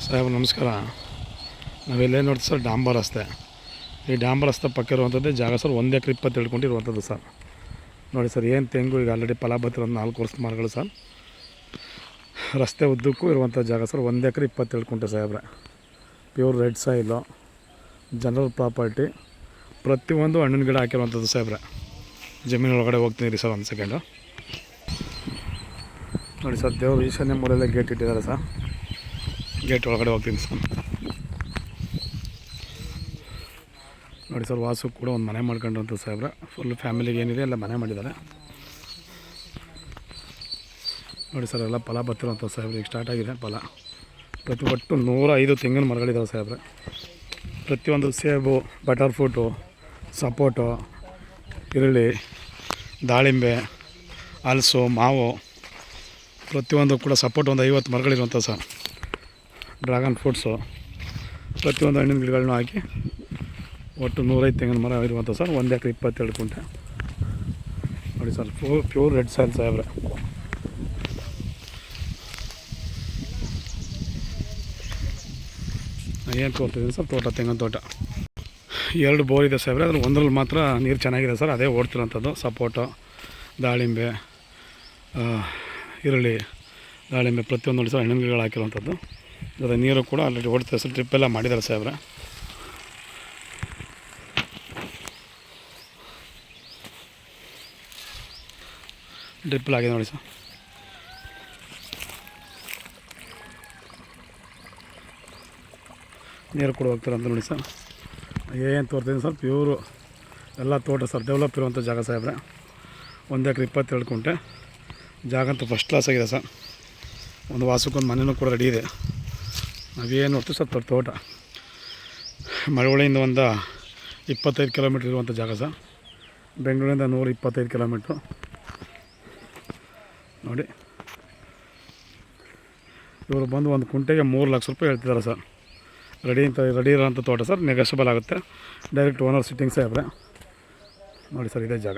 ಸಾಹೇಬ್ ನಮಸ್ಕಾರ. ನಾವೆಲ್ಲೇ ನೋಡ್ತೀವಿ ಸರ್, ಡಾಂಬರ್ ರಸ್ತೆ. ಈ ಡಾಂಬರ್ ರಸ್ತೆ ಪಕ್ಕ ಇರುವಂಥದ್ದೇ ಜಾಗ ಸರ್. 1 ಎಕರೆ 27 ಗುಂಟೆ ಇರುವಂಥದ್ದು ಸರ್. ನೋಡಿ ಸರ್, ಏನು ತೆಂಗು ಈಗ ಆಲ್ರೆಡಿ ಫಲ ಬತ್ತಿರೋದು 4 ವರ್ಷದ ಮರಗಳು ಸರ್. ರಸ್ತೆ ಉದ್ದಕ್ಕೂ ಇರುವಂಥ ಜಾಗ ಸರ್. 1 ಎಕರೆ 27 ಗುಂಟೆ ಸಾಹೇಬ್ರೆ. Pure red soil, general property, ಪ್ರತಿಯೊಂದು ಹಣ್ಣಿನ ಗಿಡ ಹಾಕಿರುವಂಥದ್ದು ಸಾಹೇಬ್ರೆ. ಜಮೀನು ಒಳಗಡೆ ಹೋಗ್ತೀನಿ ರೀ ಸರ್, 1 ಸೆಕೆಂಡು. ನೋಡಿ ಸರ್, ದೇವರು ಈಶಾನ್ಯ ಮೂಲೆಯಲ್ಲೇ ಗೇಟ್ ಇಟ್ಟಿದ್ದಾರೆ ಸರ್. ಗೇಟ್ ಒಳಗಡೆ ಹೋಗ್ತೀನಿ ಸರ್. ನೋಡಿ ಸರ್, ವಾಸು ಕೂಡ ಒಂದು ಮನೆ ಮಾಡ್ಕೊಂಡ್ರಂತ ಸಾಹೇಬ್ರೆ. ಫುಲ್ ಫ್ಯಾಮಿಲಿಗೆ ಏನಿದೆ ಎಲ್ಲ ಮನೆ ಮಾಡಿದ್ದಾರೆ. ನೋಡಿ ಸರ್, ಎಲ್ಲ ಫಲ ಬರ್ತಿರೋಂಥ ಸಾಹೇಬ್ರೆ. ಈಗ ಸ್ಟಾರ್ಟ್ ಆಗಿದೆ ಫಲ. ಒಟ್ಟು 105 ತೆಂಗಿನ ಮರಗಳಿದ್ದಾವೆ ಸಾಹೇಬ್ರೆ. ಪ್ರತಿಯೊಂದು ಸೇಬು, ಬಟರ್ ಫ್ರೂಟು, ಸಪೋಟು, ಈರುಳ್ಳಿ, ದಾಳಿಂಬೆ, ಹಲಸು, ಮಾವು, ಪ್ರತಿಯೊಂದು ಕೂಡ ಸಪೋರ್ಟ್ ಒಂದು 50 ಮರಗಳಿರುವಂಥ ಸರ್. ಡ್ರ್ಯಾಗನ್ ಫ್ರೂಟ್ಸು, ಪ್ರತಿಯೊಂದು ಹಣ್ಣಿನ ಗಿಡಗಳನ್ನೂ ಹಾಕಿ ಒಟ್ಟು 105 ತೆಂಗಿನ ಮರ ಇರುವಂಥ ಸರ್. 1 ಎಕರೆ 27 ಗುಂಟೆ. ನೋಡಿ ಸರ್, ಪ್ಯೂರ್ ರೆಡ್ ಸಾಯಿಲ್ ಸಾಹೇಬ್ರೆ. ಏನು ತೋರ್ತಿದ್ದೀನಿ ಸರ್, ತೋಟ, ತೆಂಗಿನ ತೋಟ. 2 ಬೋರ್ ಇದೆ ಸಾಹೇಬ್ರೆ. ಅದ್ರ ಒಂದರಲ್ಲಿ ಮಾತ್ರ ನೀರು ಚೆನ್ನಾಗಿದೆ ಸರ್. ಅದೇ ಓಡ್ತಿರೋಂಥದ್ದು. ಸಪೋಟು, ದಾಳಿಂಬೆ, ಈರುಳ್ಳಿ, ದಾಳಿಂಬೆ, ಪ್ರತಿಯೊಂದು ನೋಡಿ ಸರ್ ಹಣ್ಣಿನ ಗಿಡಗಳು ಹಾಕಿರುವಂಥದ್ದು. ಅದರ ನೀರು ಕೂಡ ಆಲ್ರೆಡಿ ಓಡ್ತಾರೆ ಸರ್. ಟ್ರಿಪ್ಪೆಲ್ಲ ಮಾಡಿದ್ದಾರೆ ಸಾಹೇಬ್ರೆ. ಡ್ರಿಪ್ಪಲ್ಲಾಗಿದೆ ನೋಡಿ ಸರ್. ನೀರು ಕೂಡ ಹೋಗ್ತಾರಂತ ನೋಡಿ ಸರ್. ಏನು ತೋರ್ತೀನಿ ಸರ್, ಪ್ಯೂರು ಎಲ್ಲ ತೋಟ ಸರ್. ಡೆವಲಪ್ ಇರುವಂಥ ಜಾಗ ಸಾಹೇಬ್ರೆ. 1 ಎಕರೆ 27 ಗುಂಟೆ ಜಾಗ ಅಂತೂ ಫಸ್ಟ್ ಕ್ಲಾಸ್ ಆಗಿದೆ ಸರ್. ಒಂದು ವಾಸಕ್ಕೊಂದು ಮನೆಯೂ ಕೂಡ ರೆಡಿ ಇದೆ. ನಾವೇನು ನೋಡ್ತೀವಿ ಸರ್, ತೋಟ ಮಳವಳ್ಳಿಯಿಂದ ಒಂದು 25 ಕಿಲೋಮೀಟ್ರ್ ಇರುವಂಥ ಜಾಗ ಸರ್. ಬೆಂಗಳೂರಿಂದ 125 ಕಿಲೋಮೀಟ್ರು. ನೋಡಿ, ಇವರು ಬಂದು ಒಂದು ಕುಂಟೆಗೆ 3 ಲಕ್ಷ ರೂಪಾಯಿ ಹೇಳ್ತಿದ್ದಾರೆ ಸರ್. ರೆಡಿ ಇರೋಂಥ ತೋಟ ಸರ್. ನೆಗೋಷಿಯಬಲ್ ಆಗುತ್ತೆ. ಡೈರೆಕ್ಟ್ ಓನರ್ ಸಿಟ್ಟಿಂಗ್ ಸಾಹೇಬ್ರೆ. ನೋಡಿ ಸರ್, ಇದೇ ಜಾಗ.